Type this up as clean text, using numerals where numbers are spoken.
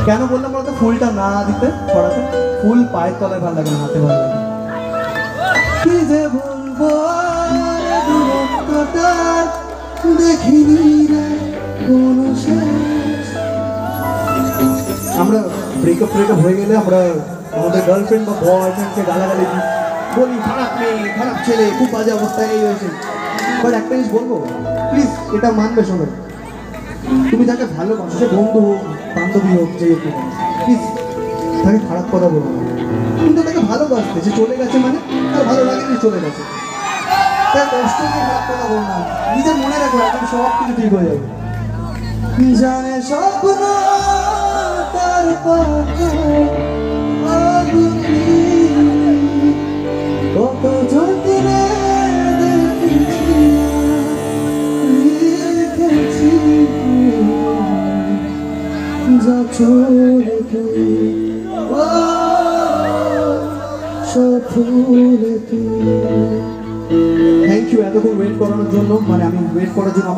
কেন বললাম বলতো ফুলটা না দিতে ছড়াতে? ফুল পায়ের তলায় ভালো লাগে না, হাতে ভালো লাগে। কি যে বলবো দুরন্তটা দেখিনি রে কোনো শেষ। আমরা ব্রেকআপ হয়ে গেলে আমরা আমাদের গার্লফ্রেন্ড বা বয়ফ্রেন্ডকে গালাগালি বলি, খারাপ মেয়ে, খারাপ ছেলে, খুব বাজে অবস্থায় এই হয়েছে। বাট একটা জিনিস বলবো, প্লিজ এটা মানবে সবাই, তুমি যাকে ভালোবাসো, সে বন্ধু হোক, বান্ধবী হোক, যে হোক, প্লিজ তাকে খারাপ কথা বলবো না। তুমি তো তাকে ভালোবাসতে, যে চলে গেছে মানে তার ভালো লাগেনি, চলে গেছে, তার কষ্ট নিয়ে খারাপ কথা বলো না। নিজের মনে রাখো, এখন সব কিছু ঠিক হয়ে যাবে। জানে স্বপ্ন তার পাখে কত যন্ত্রণা দেখেছি, লিখেছি যা চলে তুই সব ভুলে তুই। থ্যাংক ইউ এতক্ষণ ওয়েট করানোর জন্য, মানে আমি ওয়েট করার জন্য।